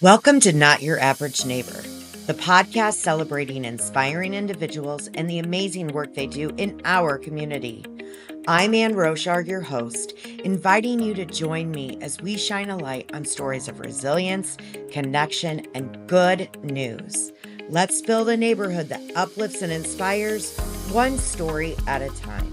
Welcome to Not Your Average Neighbor, the podcast celebrating inspiring individuals and the amazing work they do in our community. I'm Ann Roushar, your host, inviting you to join me as we shine a light on stories of resilience, connection, and good news. Let's build a neighborhood that uplifts and inspires, one story at a time.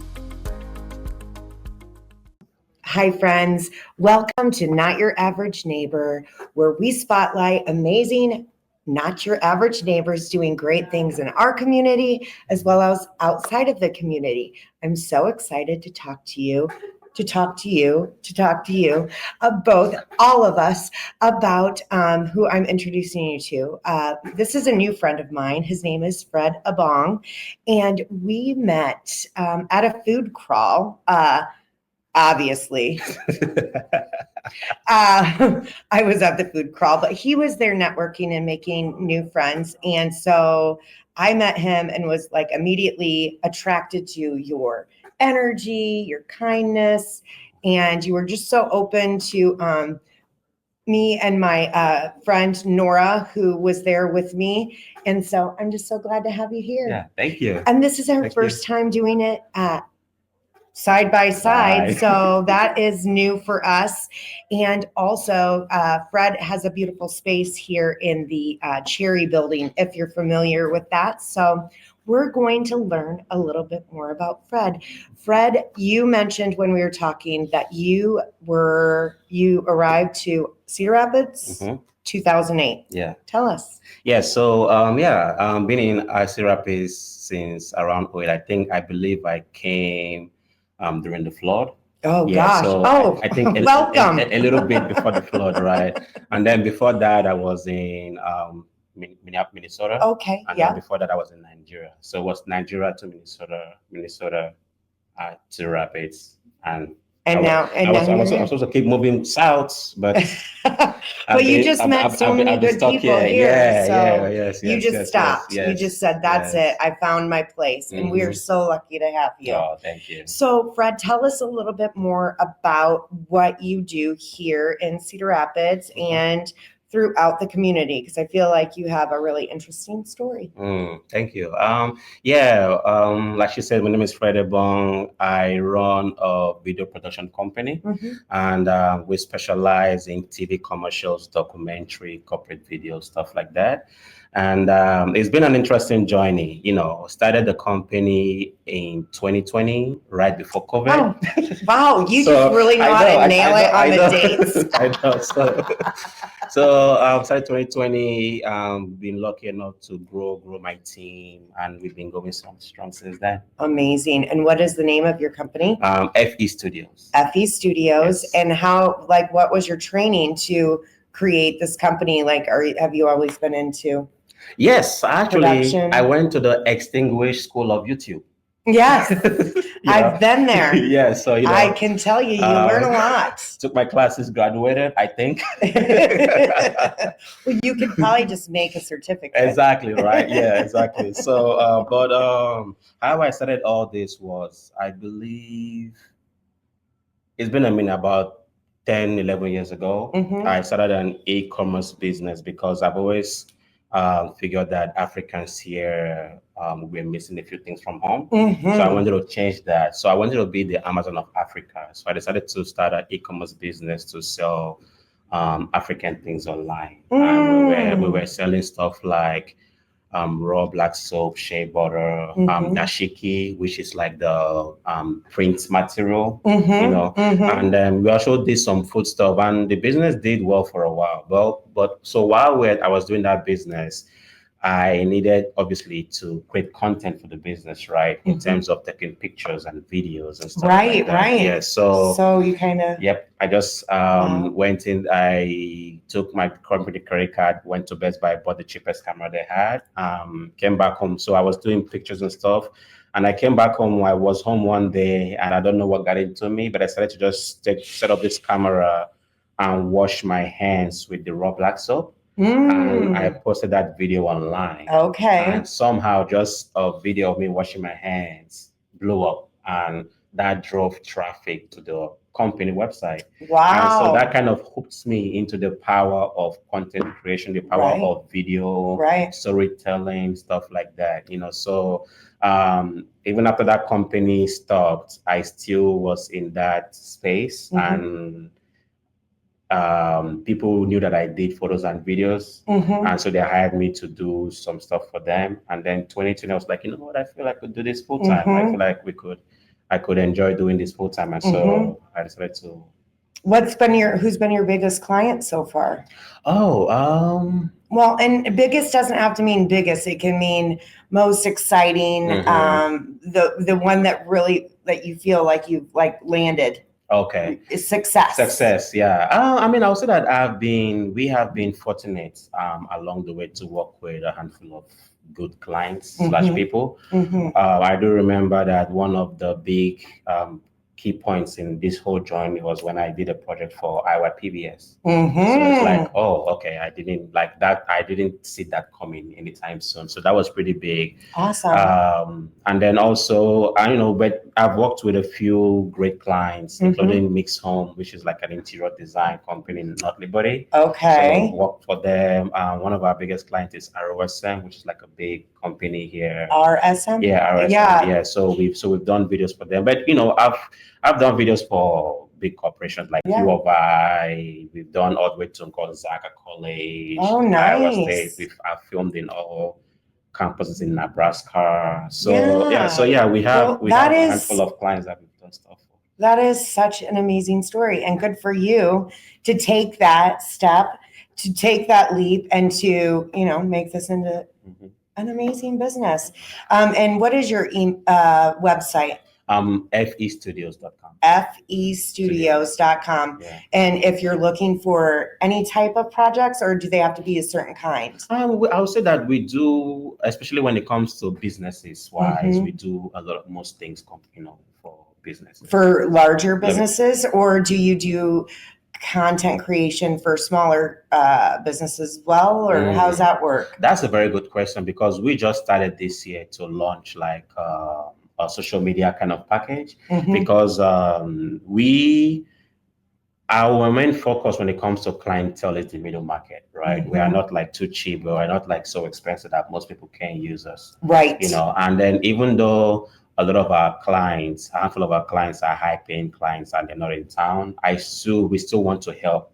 Hi, friends. Welcome to Not Your Average Neighbor, where we spotlight amazing, not your average neighbors doing great things in our community as well as outside of the community. I'm so excited to talk to you, both, all of us, about who I'm introducing you to. This is a new friend of mine. His name is Fred Ebong, and we met at a food crawl. Obviously. I was at the food crawl, but he was there networking and making new friends. And so I met him and was like immediately attracted to your energy, your kindness, and you were just so open to me and my friend Nora, who was there with me. And so I'm just so glad to have you here. Yeah, thank you. And this is our first time doing it side by side. So that is new for us. And also, Fred has a beautiful space here in the Cherry building, if you're familiar with that. So we're going to learn a little bit more about Fred. Fred, you mentioned when we were talking that you arrived to Cedar Rapids 2008. Yeah. Tell us. Yeah. So been in Cedar Rapids since around 08. I believe I came during the flood. Oh Yeah, gosh! so I think welcome. A little bit before the flood, right? And then before that, I was in Minnesota. Okay. And then before that, I was in Nigeria. So it was Nigeria to Minnesota to Rapids, and now I'm supposed to keep moving south, but but you just met so many good people here. You just stopped. Yes, you just said, "That's it. I found my place," and we are so lucky to have you. Oh, thank you. So, Fred, tell us a little bit more about what you do here in Cedar Rapids and throughout the community, because I feel like you have a really interesting story. Thank you. Like you said, my name is Fred Ebong. I run a video production company, and we specialize in TV commercials, documentary, corporate video, stuff like that. And it's been an interesting journey. Started the company in 2020, right before COVID. Oh, wow. You just really know how to nail it on the dates. I know. So started 2020, been lucky enough to grow my team, and we've been going so strong since then. Amazing. And what is the name of your company? FE Studios. FE Studios. Yes. And what was your training to create this company? Have you always been into? Yes, actually, production? I went to the Extinguished School of YouTube. Yes, I've been there. Yeah, so I can tell you learn a lot. Took my classes, graduated, I think. Well, you could probably just make a certificate. Exactly, right? Yeah, exactly. So, how I started all this was, I believe, it's been about 10, 11 years ago. I started an e-commerce business because I've always figured that Africans here were missing a few things from home. So I wanted to change that. So I wanted to be the Amazon of Africa. So I decided to start an e-commerce business to sell African things online. And we were selling stuff like raw black soap, shea butter, dashiki, which is like the print material, and then we also did some food stuff, and the business did well for a while. But so while I was doing that business, I needed obviously to create content for the business, right? In terms of taking pictures and videos and stuff. Right. Yeah. So you kind of. Yep. I just went in. I took my company credit card, went to Best Buy, bought the cheapest camera they had. Came back home. So I was doing pictures and stuff. And I came back home. I was home one day, and I don't know what got into me, but I started to just set up this camera and wash my hands with the raw black soap. And I posted that video online. Okay. And somehow just a video of me washing my hands blew up, and that drove traffic to the company website. Wow. And so that kind of hooks me into the power of content creation, the power Right. of video, Right. storytelling, stuff like that. So even after that company stopped, I still was in that space, and people knew that I did photos and videos, and so they hired me to do some stuff for them. And then 2020, I was like, you know what, I feel I could do this full time. I feel like I could enjoy doing this full time, and so I decided to. Who's been your biggest client so far? Oh, well, and biggest doesn't have to mean biggest. It can mean most exciting. The one that you feel like you've landed. Okay. Success. Yeah. I mean, I would say that we have been fortunate along the way to work with a handful of good clients / people. I do remember that one of the big key points in this whole journey was when I did a project for IYPBS. So it's like, oh, okay, I didn't see that coming anytime soon. So that was pretty big. Awesome. And then also, but I've worked with a few great clients, including Mix Home, which is like an interior design company in North Liberty. Okay. So worked for them. One of our biggest clients is RSM, which is like a big company here. RSM? Yeah, RSM. Yeah. So we've done videos for them. But I've done videos for big corporations like U of I. We've done all the way to Gonzaga College, Iowa State. I've filmed in all campuses in Nebraska. So we have a handful of clients that we've done stuff for. That is such an amazing story, and good for you to take that step, to take that leap, and to make this into an amazing business. And what is your website? FEstudios.com. FEstudios.com. Yeah. And if you're looking for any type of projects, or do they have to be a certain kind? I would say that we do, especially when it comes to businesses wise, we do most things, for businesses. For larger businesses, or do you do content creation for smaller businesses as well, or how does that work? That's a very good question, because we just started this year to launch like a social media kind of package, because our main focus when it comes to clientele is the middle market, right? We are not like too cheap, or we're not like so expensive that most people can't use us, right? And then even though a lot of our clients, a handful of our clients are high-paying clients and they're not in town, we still want to help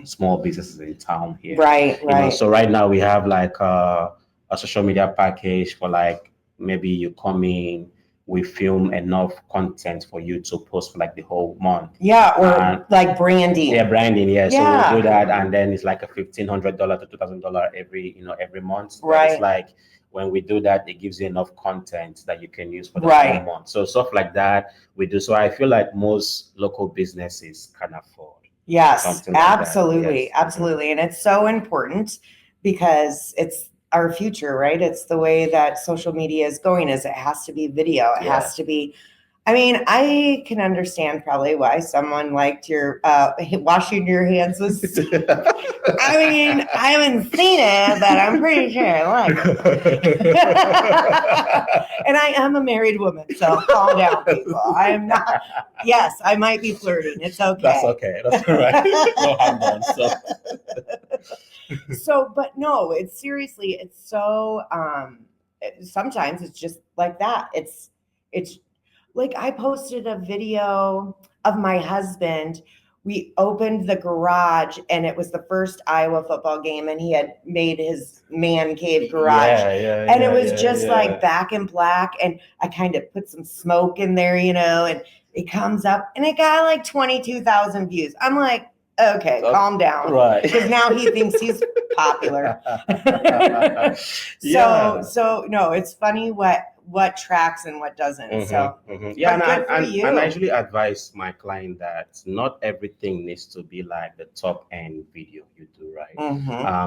small businesses in town here, right? So right now we have like a social media package for like, maybe you come in, we film enough content for you to post for like the whole month. Yeah, or like branding. Yeah, branding. Yeah. So we'll do that, and then it's like a $1,500 to $2,000 every month. Right. It's like, when we do that, it gives you enough content that you can use for the whole month. So stuff like that we do. So I feel like most local businesses can afford. Yes, absolutely, absolutely, and it's so important because it's our future, right? It's the way that social media is going. Is it has to be video. It has to be. I mean, I can understand probably why someone liked your washing your hands with. I mean, I haven't seen it, but I'm pretty sure I like it. And I am a married woman, so calm down, people. I am not. Yes, I might be flirting. It's okay. That's okay. That's all right. No harm done. So, but no, it's seriously, it's so. Sometimes it's just like that. It's. Like, I posted a video of my husband. We opened the garage, and it was the first Iowa football game, and he had made his man cave garage. And it was just like back in black, and I kind of put some smoke in there, and it comes up, and it got like 22,000 views. I'm like, okay, calm down. Right. Because now he thinks he's popular. So no, it's funny what tracks and what doesn't. So yeah, and I usually advise my client that not everything needs to be like the top end video you do, right?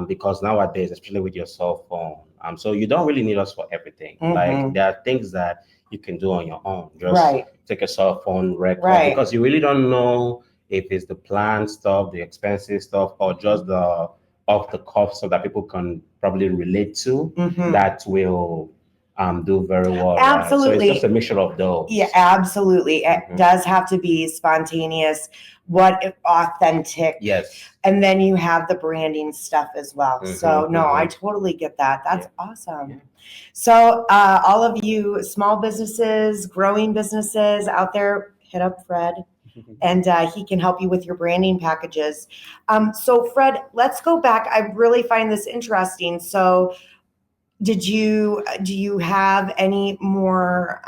Because nowadays, especially with your cell phone, so you don't really need us for everything. Like, there are things that you can do on your own. Just take a cell phone record, because you really don't know if it's the planned stuff, the expensive stuff, or just the off the cuff, so that people can probably relate to, that will do very well. Absolutely. Right? So it's just a mixture of those. Yeah, absolutely. It does have to be spontaneous, authentic. Yes. And then you have the branding stuff as well. So no, I totally get that. That's awesome. Yeah. So all of you small businesses, growing businesses out there, hit up Fred. And he can help you with your branding packages. So Fred, let's go back. I really find this interesting. So do you have any more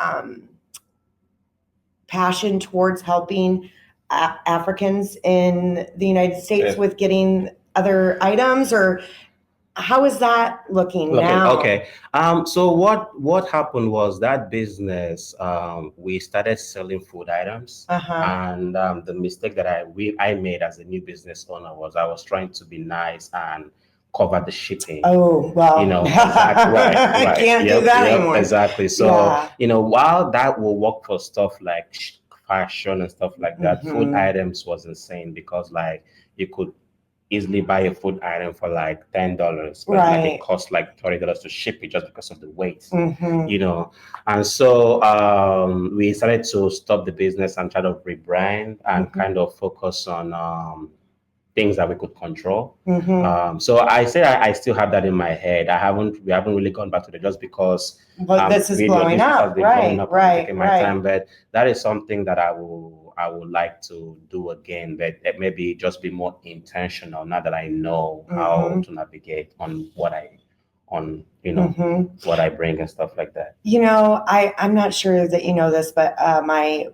passion towards helping Africans in the United States with getting other items, or how is that looking now? Okay. So what happened was that business, we started selling food items, and the mistake that I made as a new business owner was I was trying to be nice and cover the shipping. Oh, well, exactly, right. Can't do that anymore. Exactly. So, while that will work for stuff like fashion and stuff like that, food items was insane because like you could easily buy a food item for like $10, but like it costs like $30 to ship it just because of the weight, And so we decided to stop the business and try to rebrand and kind of focus on things that we could control. So I say I still have that in my head. We haven't really gone back to it just because this is blowing up. Taking my time, but that is something that I would like to do again, but maybe just be more intentional now that I know how to navigate on what I what I bring and stuff like that. I'm not sure that you know this, but my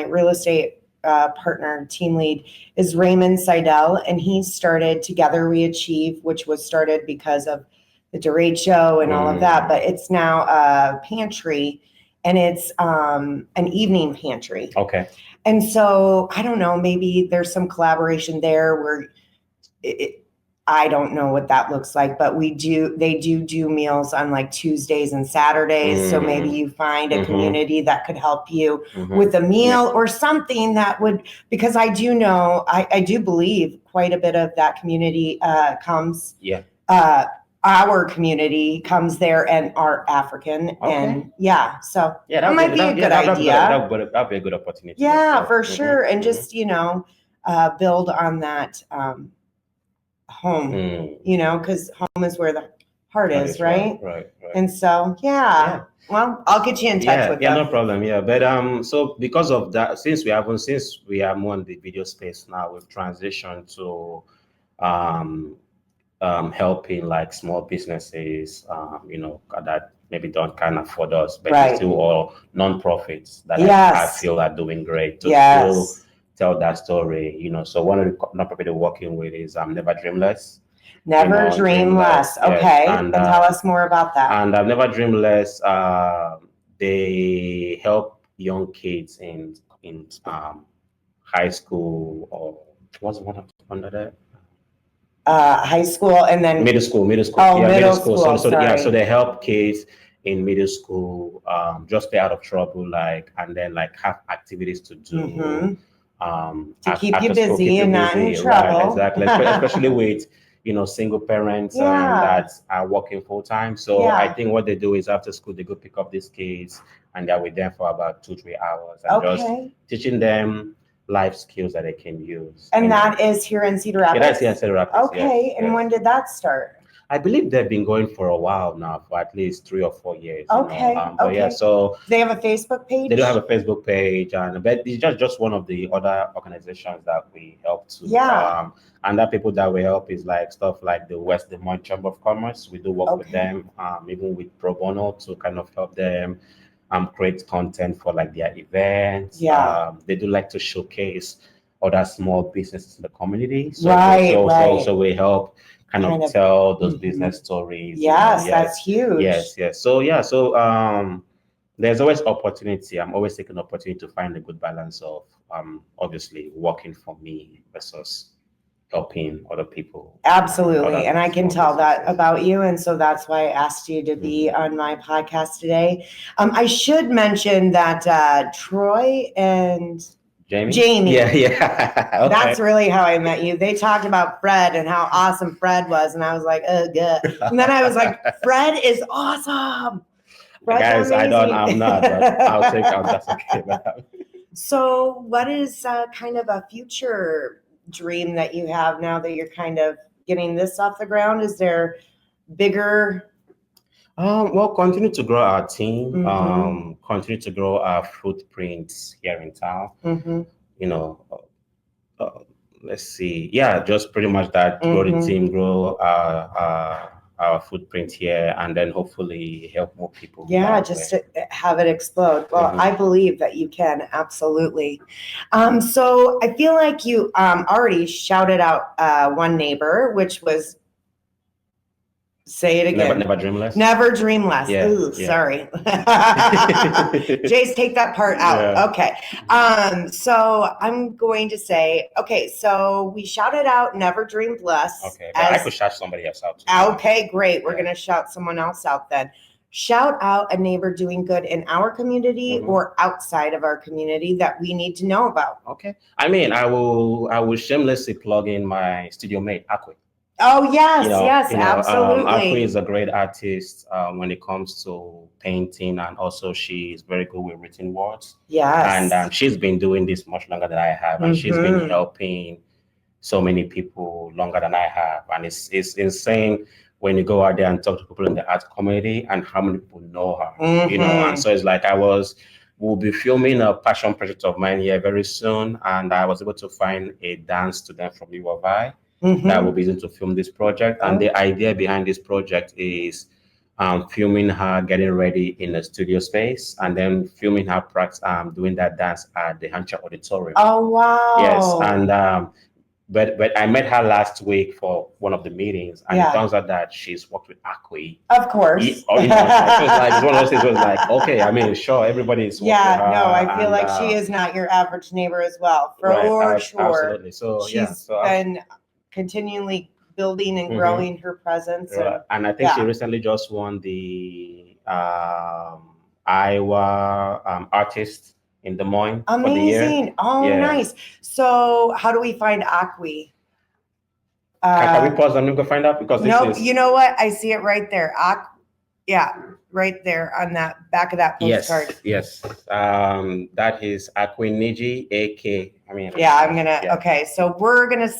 real estate partner, team lead, is Raymond Seidel, and he started Together We Achieve, which was started because of the Durade show and all of that, but it's now a pantry, and it's an evening pantry. Okay. And so I don't know, maybe there's some collaboration there where I don't know what that looks like, but they do meals on like Tuesdays and Saturdays. So maybe you find a community that could help you with a meal or something that would, because I do know, I do believe quite a bit of that community comes. Yeah. Our community comes there and are African, and so that might be a good idea. That'd be a good opportunity. Yeah, for sure, and just build on that home, because home is where the heart is, right? Right. And so, well, I'll get you in touch with them. No problem. Yeah, but so because of that, since we are more in the video space now, we've transitioned to helping like small businesses, that maybe don't kind of afford us, but it's still all non-profits that I feel are doing great to still tell that story. So one of the non-profit we're working with is Never Dream Less. Never Dream Less. Okay, and tell us more about that. And Never Dream Less, they help young kids in high school, or what's one under that? High school and then middle school. Oh, middle school. So they help kids in middle school just stay out of trouble, and then have activities to do to keep you busy and not in trouble. Right, exactly. Especially with single parents that are working full time. So I think what they do is after school they go pick up these kids and they're with them for about 2-3 hours and just teaching them life skills that they can use. And that is here in Cedar Rapids? Yeah, that's here in Cedar Rapids. Okay, and when did that start? I believe they've been going for a while now, for at least 3 or 4 years. Okay. So they have a Facebook page? They do have a Facebook page, but it's just one of the other organizations that we help to. And that people that we help is stuff like the West Des Moines Chamber of Commerce. We do work with them, even with Pro Bono, to kind of help them create content for their events. They do like to showcase other small businesses in the community. So we help kind of tell those business stories. Yes, that's huge. Yes. So there's always opportunity. I'm always taking opportunity to find a good balance of obviously working for me versus helping other people. Absolutely. And I can tell that about you. And so that's why I asked you to be on my podcast today. I should mention that Troy and Jamie. Yeah. Okay. That's really how I met you. They talked about Fred and how awesome Fred was. And I was like, oh, good. And then I was like, Fred is awesome. Guys, amazing. I'm not, but that's okay. So what is kind of a future dream that you have now that you're kind of getting this off the ground? Is there bigger? Well, continue to grow our team, Mhm. continue to grow our footprints here in town. Mhm. You know, uh, let's see. Yeah, just pretty much that. Grow the Mhm. team, grow our footprint here, and then hopefully help more people. Yeah, that just way. to have it explode. Well, Mhm. I believe that you can, absolutely. So I feel like you already shouted out one neighbor, which was, say it again. Never dream less. Never dream less. Yeah, Ooh, yeah. sorry. Jace, take that part out. Yeah. Okay. So I'm going to say, okay, so we shouted out Never Dreamed Less. Okay, but I could shout somebody else out too. Okay, great. We're Yeah. going to shout someone else out then. Shout out a neighbor doing good in our community Mhm. or outside of our community that we need to know about. Okay. I mean, I will shamelessly plug in my studio mate, Akwe. Oh, yes, yes, absolutely. Akwe is a great artist when it comes to painting, and also she is very good with written words. Yes. And she's been doing this much longer than I have, and she's been helping so many people longer than I have. And it's insane when you go out there and talk to people in the art community and how many people know her. You know, and so it's like we'll be filming a passion project of mine here very soon, and I was able to find a dance student from U of I that will be using to film this project. And the idea behind this project is filming her getting ready in a studio space, and then filming her practice doing that dance at the Hancha Auditorium. Oh, wow. Yes, and but I met her last week for one of the meetings, and it turns out that she's worked with Akwe. Of course. You know, it's one of those things where it's like, okay, I mean, sure, everybody's worked with her. No, I feel like she is not your average neighbor as well, for sure. Absolutely. So she's been continually building and growing her presence. And I think she recently just won the Iowa Artist in Des Moines for the year. Amazing. Oh, nice. So how do we find Akwe? Can we pause and go find out? Because this is... You know what? I see it right there. Right there on that back of that postcard. Yes. That is Akwe Niji, AK. Okay, so we're gonna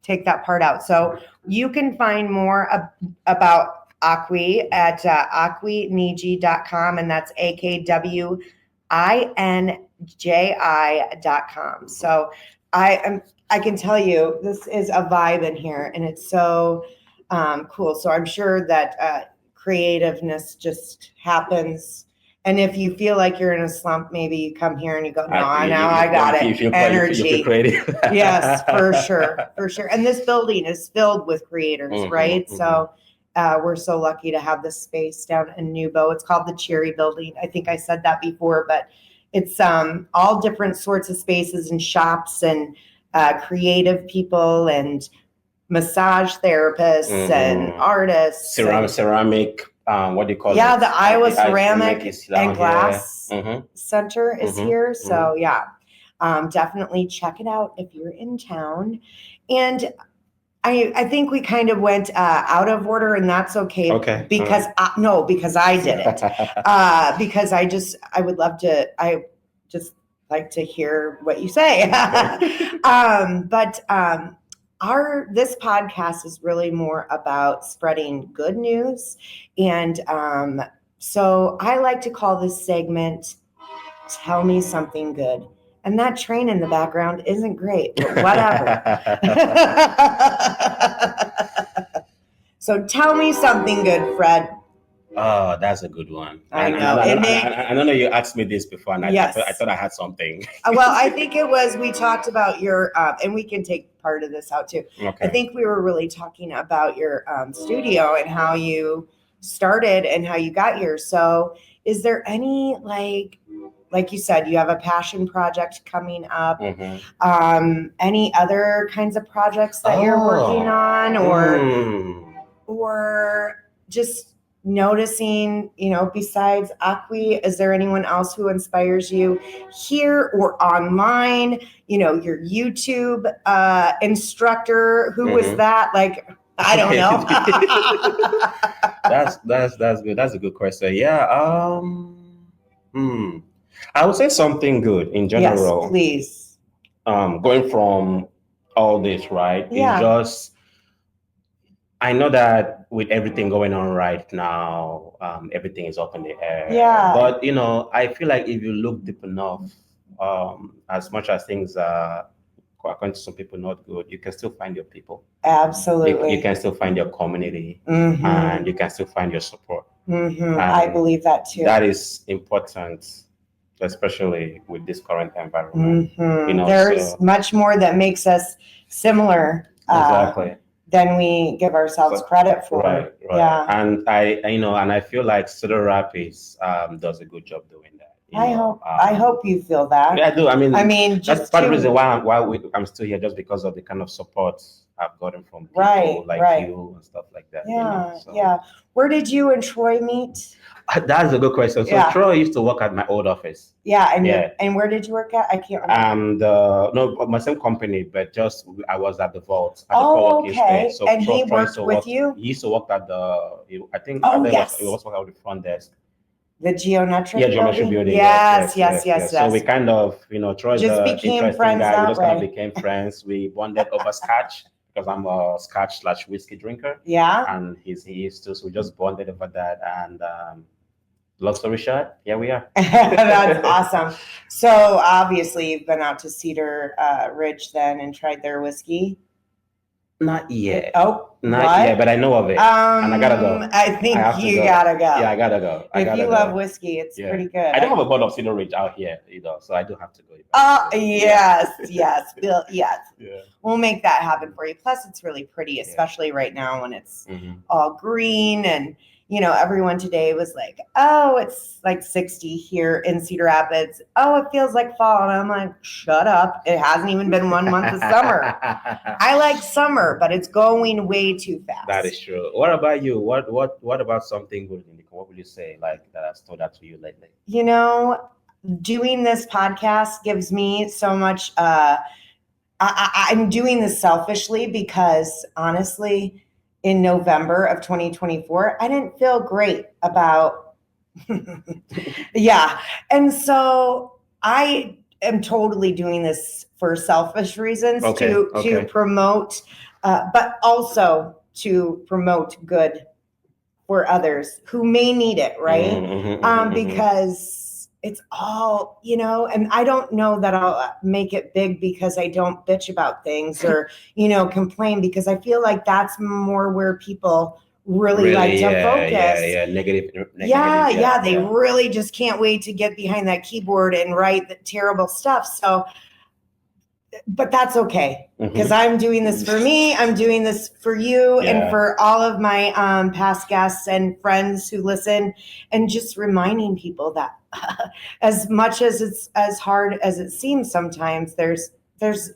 take that part out. So you can find more about Akwe at akweniji.com, and that's AKWINJI.com. So I can tell you this is a vibe in here, and it's so cool. So I'm sure that creativeness just happens. And if you feel like you're in a slump, maybe you come here and you go, I got it. Energy. Yes, for sure. And this building is filled with creators, right? So we're so lucky to have this space down in Nubo. It's called the Cherry Building. I think I said that before, but it's all different sorts of spaces and shops and creative people and massage therapists and artists. Ceramic. What do you call it? Yeah, the Iowa Ceramic and Glass Center is here. So definitely check it out if you're in town. And I think we kind of went out of order, and that's okay. Okay. Because because I did it. Because I would love to. I just like to hear what you say. This podcast is really more about spreading good news. And so I like to call this segment, Tell Me Something Good. And that train in the background isn't great, but whatever. So tell me something good, Fred. Oh, that's a good one. I know. I know you asked me this before, and I thought I had something. Well, I think it was, we talked about your, and we can take part of this out too. Okay. I think we were really talking about your studio and how you started and how you got here. So is there any, like you said, you have a passion project coming up, any other kinds of projects that you're working on, or just noticing, besides Akwe, is there anyone else who inspires you here or online? Your YouTube instructor, who was that? I don't know. That's good. That's a good question. Yeah. Hmm. I would say something good in Yes, general. please. Going from all this, right? Yeah. It's just I know that with everything going on right now, everything is up in the air. Yeah. But I feel like if you look deep enough, as much as things are according to some people not good, you can still find your people. Absolutely. You can still find your community, Mhm. and you can still find your support. I believe that too. That is important, especially with this current environment. There's much more that makes us similar. Exactly. Than we give ourselves credit for. Right. Yeah. And I feel like Cedar Rapids does a good job doing that. I hope you feel that. Yeah, I do. I mean, just that's part of the reason why I'm still here, just because of the kind of support I've gotten from people right. you and stuff like that. Yeah. Where did you and Troy meet? That's a good question. So Troy used to work at my old office. Yeah, and where did you work at? I can't remember. No, my same company, but just I was at the vault at the Oh, co-working okay. space. So And Troy he used worked to with work- you? He used to work at I think Oh, he yes. was working at the front desk. The geometric Yeah, geometry building. Yes. So we kind of, Troy's Just an became interesting friends guy. We that just kind of way. became friends. We bonded over scotch because I'm a scotch/whiskey drinker, Yeah. and he is too. So we just bonded over that, and long story short, here we are. That's awesome. So obviously you've been out to Cedar Ridge then and tried their whiskey. Not yet. Oh, not yet, but I know of it, and I gotta go. I think you gotta go. Yeah, I gotta go. If you love whiskey, it's pretty good. I don't have a bottle of Cedar Ridge out here, so I do have to go. Yes, Bill, yes. Yeah. We'll make that happen for you. Plus, it's really pretty, especially right now when it's all green and everyone today was like, oh, it's like 60 here in Cedar Rapids. Oh, it feels like fall. And I'm like, shut up. It hasn't even been 1 month of summer. I like summer, but it's going way too fast. That is true. What about you? What about something good, Indica? What would you say like that has stood out to you lately? Doing this podcast gives me so much. I'm doing this selfishly because honestly, in November of 2024, I didn't feel great about, And so I am totally doing this for selfish reasons to promote, but also to promote good for others who may need it, right? Because it's all, and I don't know that I'll make it big because I don't bitch about things or, complain, because I feel like that's more where people really like to focus. Negative. They really just can't wait to get behind that keyboard and write the terrible stuff. So, but that's okay, because I'm doing this for me. I'm doing this for you and for all of my past guests and friends who listen, and just reminding people that as much as it's as hard as it seems sometimes, there's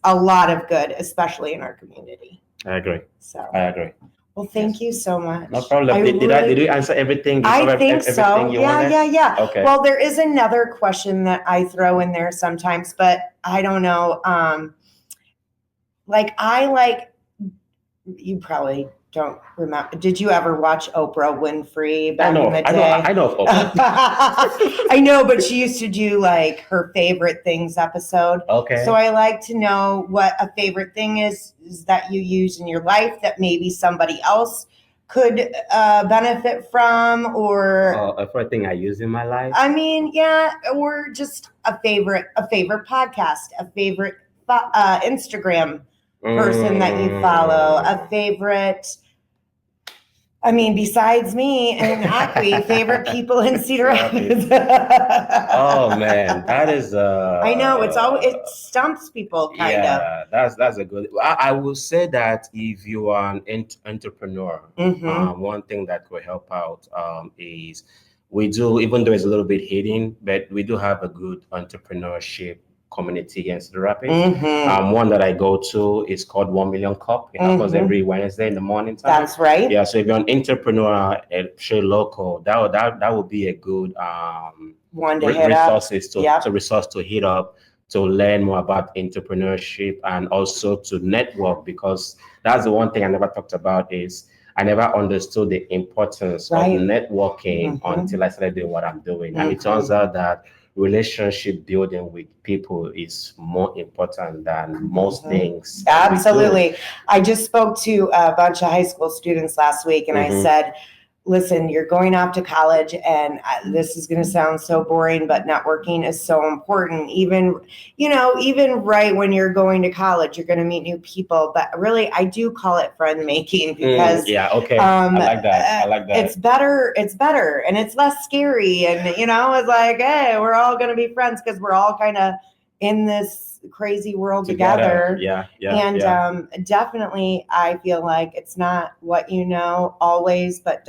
a lot of good, especially in our community. I agree. So I agree. Well, thank you so much. No problem. Did you answer everything? I think so. Yeah. Okay. Well, there is another question that I throw in there sometimes, but I don't know. You probably don't remember. Did you ever watch Oprah Winfrey back in the day? I know of Oprah. I know, but she used to do like her favorite things episode. Okay. So I like to know what a favorite thing is that you use in your life that maybe somebody else could benefit from, or a favorite thing I use in my life. I mean, or just a favorite podcast, a favorite Instagram person that you follow, a favorite. I mean, besides me and Acqui, favorite people in Cedar Rapids. Oh man, that is. I know it stumps people kind of. Yeah, that's a good. I will say that if you are an entrepreneur, one thing that could help out is we do, even though it's a little bit hidden, but we do have a good entrepreneurship community in Cedar Rapids. One that I go to is called 1 Million Cup. It happens every Wednesday in the morning time. That's right. Yeah, so if you're an entrepreneur at Shea Local, that would be a good one to resource to hit up, to learn more about entrepreneurship and also to network, because that's the one thing I never talked about is I never understood the importance of Right. networking until I started doing what I'm doing. And it turns out that relationship building with people is more important than most things. that we do. Absolutely. I just spoke to a bunch of high school students last week, and I said, listen, you're going off to college, and this is going to sound so boring, but networking is so important. Even right when you're going to college, you're going to meet new people. But really, I do call it friend making because I like that. I like that. It's better, and it's less scary. And it's like, hey, we're all going to be friends because we're all kind of in this crazy world together. Definitely, I feel like it's not what you know always, but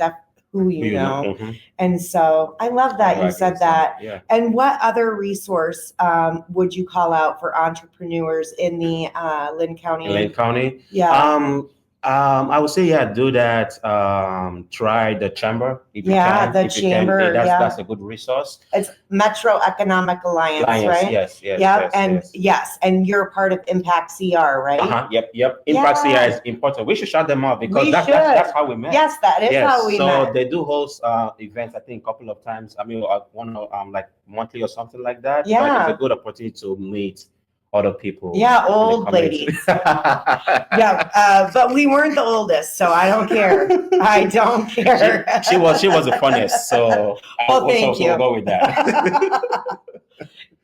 who you know. And so I love that you said that. Yeah. And what other resource would you call out for entrepreneurs in the Lynn County? In Lynn County? Yeah. I would say, do that. Try the chamber if you can. The chamber. That's a good resource. It's Metro Economic Alliance, right? Yes. And you're a part of Impact CR, right? Yep. Impact CR is important. We should shout them out because that's how we met. Yes, that is how we met. So they do host events, I think, a couple of times. I mean, one like monthly or something like that. Yeah. But it's a good opportunity to meet other people. Yeah, old ladies. But we weren't the oldest, so I don't care. I don't care. She was the funniest, so thank you. We'll go with that.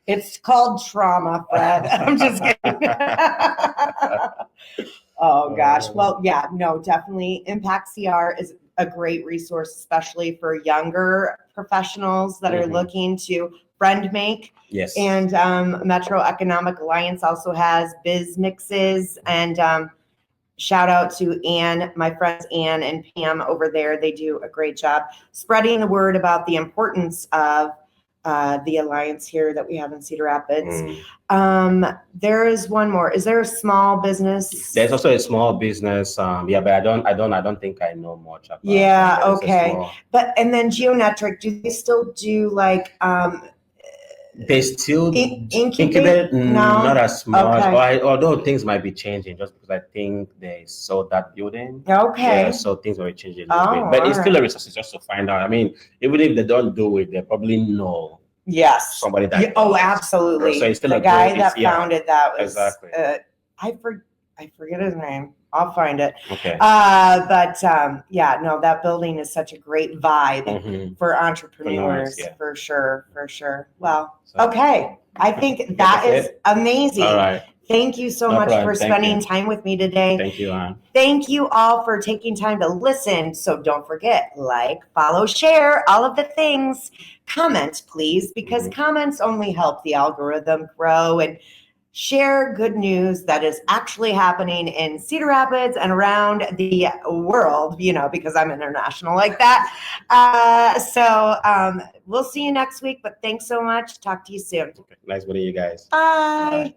It's called trauma, Fred. I'm just kidding. Oh gosh. Well, definitely. Impact CR is a great resource, especially for younger professionals that are looking to friend make. Yes. And Metro Economic Alliance also has biz mixes. And shout out to Ann, my friends Ann and Pam over there. They do a great job spreading the word about the importance of the alliance here that we have in Cedar Rapids. There is one more. Is there a small business? There's also a small business. But I don't think I know much about. Yeah. Okay. But and then Geonetric, do they still do like? They still incubate? No, not as much. Okay. Although things might be changing, just because I think they sold that building. Okay. Yeah, so things might be changing a little bit. But it's still a resource just to find out. I mean, even if they don't do it, they probably know. Yes. Somebody that. Absolutely. So it's still the guy that founded that was exactly. I forget his name. I'll find it. Okay. That building is such a great vibe for entrepreneurs, for sure. Well, okay. I think that is amazing. All right. Thank you so much for spending time with me today. Thank you, Ann. Thank you all for taking time to listen. So don't forget, like, follow, share, all of the things. Comment, please, because comments only help the algorithm grow, and share good news that is actually happening in Cedar Rapids and around the world, because I'm international like that. So we'll see you next week, but thanks so much. Talk to you soon. Okay. Nice meeting you guys. Bye.